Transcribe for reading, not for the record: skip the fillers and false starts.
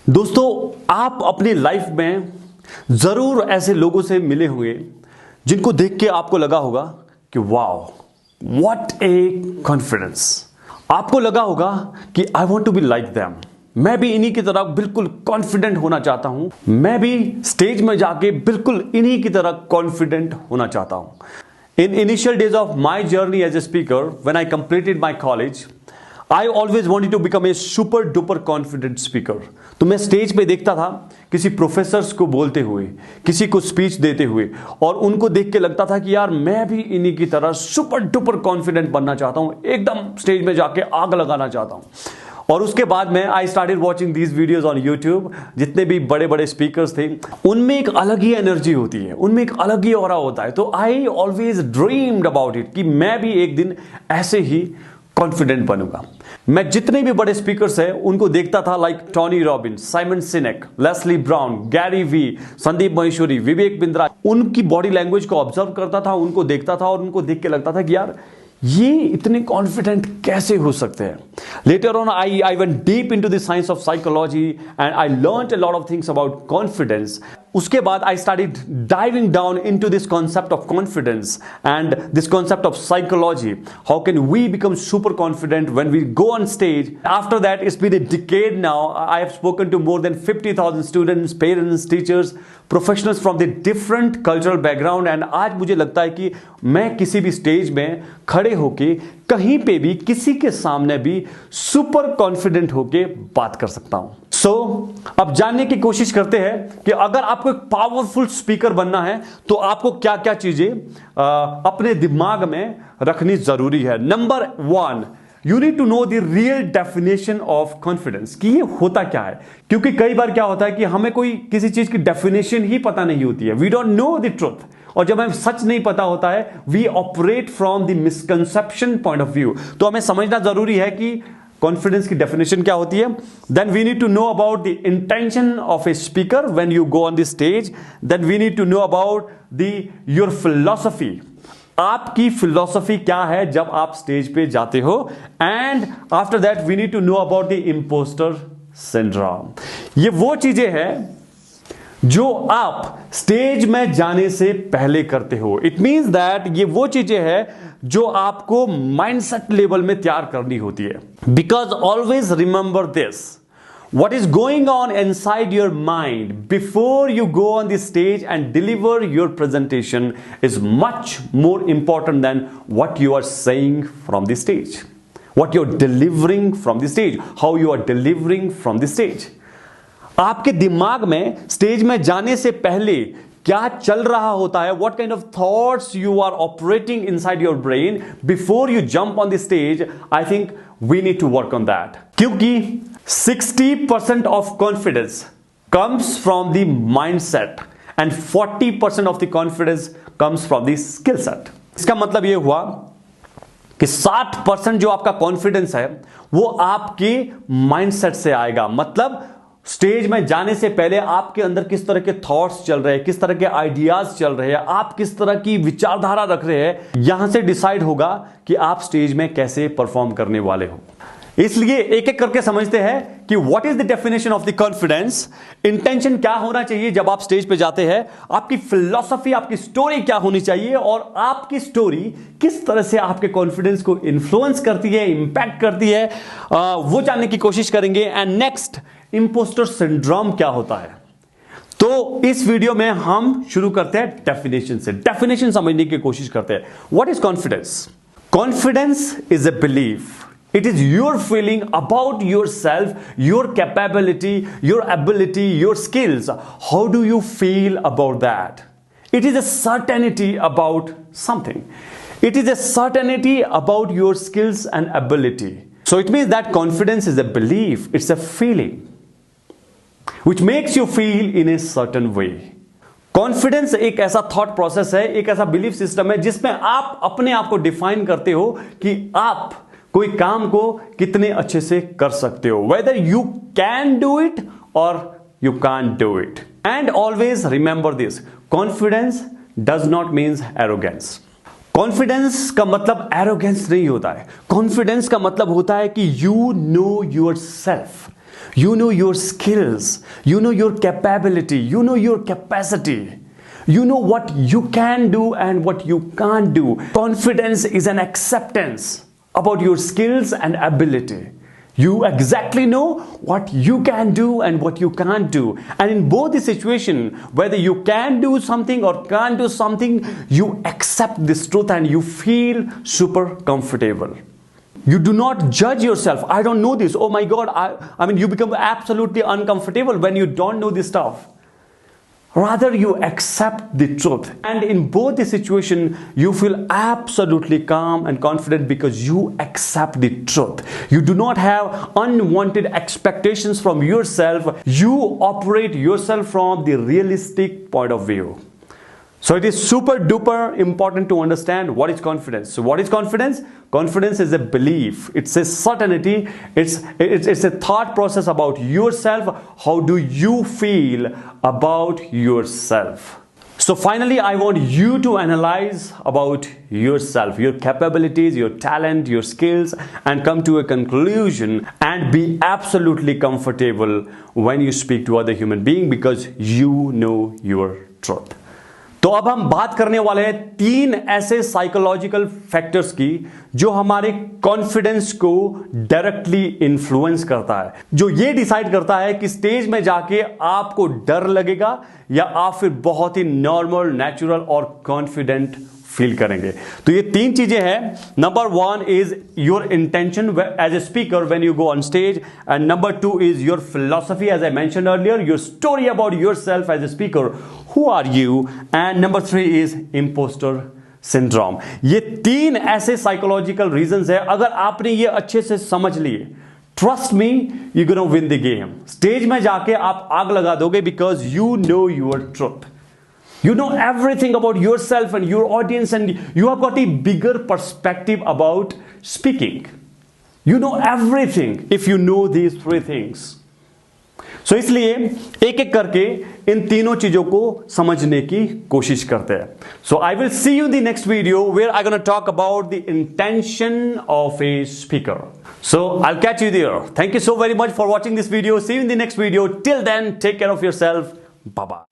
दोस्तों, आप अपनी लाइफ में जरूर ऐसे लोगों से मिले हुए जिनको देख के आपको लगा होगा कि वाओ, व्हाट ए कॉन्फिडेंस। आपको लगा होगा कि I want to be like them. मैं भी इन्हीं की तरह बिल्कुल कॉन्फिडेंट होना चाहता हूं। मैं भी स्टेज में जाके बिल्कुल इन्हीं की तरह कॉन्फिडेंट होना चाहता हूं। In initial days of my journey as a speaker, when I completed my college, I always wanted to become a super duper confident speaker। तो मैं स्टेज पे देखता था किसी प्रोफेसर्स को बोलते हुए, किसी को स्पीच देते हुए, और उनको देख के लगता था कि यार मैं भी इन्हीं की तरह सुपर डुपर कॉन्फिडेंट बनना चाहता हूं, एकदम स्टेज में जाके आग लगाना चाहता हूं। और उसके बाद में I started watching these videos on YouTube. जितने भी बड़े बड़े स्पीकर्स थे उनमें एक अलग ही एनर्जी होती है, उनमें एक अलग ही ऑरा होता है। तो I always dreamed about it कि मैं भी एक दिन ऐसे ही कॉन्फिडेंट बनूंगा। मैं जितने भी बड़े स्पीकर्स हैं उनको देखता था, like Tony Robbins, Simon Sinek, Leslie Brown, Gary Vee, Sandeep Maheshwari, Vivek Bindra. उनकी बॉडी लैंग्वेज को ऑब्जर्व करता था, उनको देखता था और उनको देख के लगता था कि यार ये इतने कॉन्फिडेंट कैसे हो सकते हैं। Later on I went deep into the science of psychology and I learned a lot of things about confidence. उसके बाद I started diving down into this concept of confidence and this concept of psychology. How can we become super confident when we go on stage? After that it's been a decade now. I have spoken to more than 50,000 students, parents, teachers, professionals from the different cultural background. And आज मुझे लगता है कि मैं किसी भी stage में खड़े होके कहीं पे भी किसी के सामने भी सुपर कॉन्फिडेंट होके बात कर सकता हूं। सो अब जानने की कोशिश करते हैं कि अगर आपको एक पावरफुल स्पीकर बनना है तो आपको क्या क्या चीजें अपने दिमाग में रखनी जरूरी है। Number 1, you need to know the real definition of confidence, कि ये होता क्या है। क्योंकि कई बार क्या होता है कि हमें कोई किसी चीज की डेफिनेशन ही पता नहीं होती है। We don't know the truth. और जब हमें सच नहीं पता होता है, we operate from the misconception point of view. तो हमें समझना जरूरी है कि कॉन्फिडेंस की डेफिनेशन क्या होती है। Then we need to know about the intention of a speaker when you go on the stage. Then we need to know about the your philosophy, आपकी फिलॉसफी क्या है जब आप स्टेज पे जाते हो। And after that we need to know about the impostor syndrome. ये वो चीजें हैं जो आप स्टेज में जाने से पहले करते हो। इट मींस दैट ये वो चीजें हैं जो आपको माइंडसेट लेवल में तैयार करनी होती है। Because always remember this, what is going on inside your mind before you go on the stage and deliver your presentation is much more important than what you are saying from the stage, what you're delivering from the stage, how you are delivering from the stage। आपके दिमाग में stage में जाने से पहले क्या चल रहा होता है, what kind of thoughts you are operating inside your brain before you jump on the stage, I think we need to work on that। क्योंकि 60% of confidence comes from the mindset and 40% of the confidence comes from the skill set। इसका मतलब यह हुआ कि 60% जो आपका confidence है वो आपके माइंडसेट से आएगा। मतलब स्टेज में जाने से पहले आपके अंदर किस तरह के थॉट्स चल रहे हैं, किस तरह के आइडियाज चल रहे हैं, आप किस तरह की विचारधारा रख रहे हैं, यहां से डिसाइड होगा कि आप स्टेज में कैसे परफॉर्म करने वाले हो। इसलिए एक एक करके समझते हैं कि what is the definition of the confidence. Intention क्या होना चाहिए जब आप स्टेज पे जाते हैं, आपकी फिलॉसफी, आपकी स्टोरी क्या होनी चाहिए, और आपकी स्टोरी किस तरह से आपके कॉन्फिडेंस को इन्फ्लुएंस करती है, इंपैक्ट करती है, वो जानने की कोशिश करेंगे। एंड नेक्स्ट, इंपोस्टर सिंड्रोम क्या होता है। तो इस वीडियो में हम शुरू करते हैं डेफिनेशन से। डेफिनेशन समझने की कोशिश करते हैं। What is confidence? Confidence is a belief. It is your feeling about yourself, your capability, your ability, your skills. How do you feel about that? It is a certainty about something. It is a certainty about your skills and ability. So it means that confidence is a belief, it's a feeling which makes you feel in a certain way. Confidence एक ऐसा thought process है, एक ऐसा belief system है जिसमें आप अपने आप को डिफाइन करते हो कि आप कोई काम को कितने अच्छे से कर सकते हो, whether you can do it और you can't do it. And always remember this, confidence does not means arrogance. Confidence का मतलब एरोगेंस नहीं होता है। कॉन्फिडेंस का मतलब होता है कि you know your self, You know your skills. You know your capability. You know your capacity. You know what you can do and what you can't do. Confidence is an acceptance about your skills and ability. You exactly know what you can do and what you can't do. And in both the situation, whether you can do something or can't do something, you accept this truth and you feel super comfortable. You do not judge yourself. I don't know this. Oh my God. I mean, you become absolutely uncomfortable when you don't know this stuff. Rather, you accept the truth. And in both the situation, you feel absolutely calm and confident because you accept the truth. You do not have unwanted expectations from yourself. You operate yourself from the realistic point of view. So it is super duper important to understand what is confidence. So what is confidence? Confidence is a belief. It's a certainty. It's a thought process about yourself. How do you feel about yourself? So finally, I want you to analyze about yourself, your capabilities, your talent, your skills, and come to a conclusion and be absolutely comfortable when you speak to other human being because you know your truth. तो अब हम बात करने वाले हैं 3 ऐसे psychological factors की जो हमारे कॉन्फिडेंस को डायरेक्टली इन्फ्लुएंस करता है, जो ये डिसाइड करता है कि स्टेज में जाके आपको डर लगेगा या आप फिर बहुत ही नॉर्मल, नेचुरल और कॉन्फिडेंट फील करेंगे। तो ये 3 चीजें हैं। Number 1 is your intention as a speaker when you go on stage, and number 2 is your philosophy as I mentioned earlier, your story about yourself as a speaker, who are you, and number 3 is impostor syndrome. ये 3 ऐसे psychological reasons है। अगर आपने ये अच्छे से समझ लिए, trust me, you gonna win the game. Stage में जाके आप आग लगा दोगे because you know your truth. You know everything about yourself and your audience, and you have got a bigger perspective about speaking. You know everything if you know these 3 things. So इसलिए एक एक करके इन तीनों चीजों को समझने की कोशिश करते हैं. So I will see you in the next video where I'm going to talk about the intention of a speaker. So I'll catch you there. Thank you so very much for watching this video. See you in the next video. Till then, take care of yourself. Bye bye.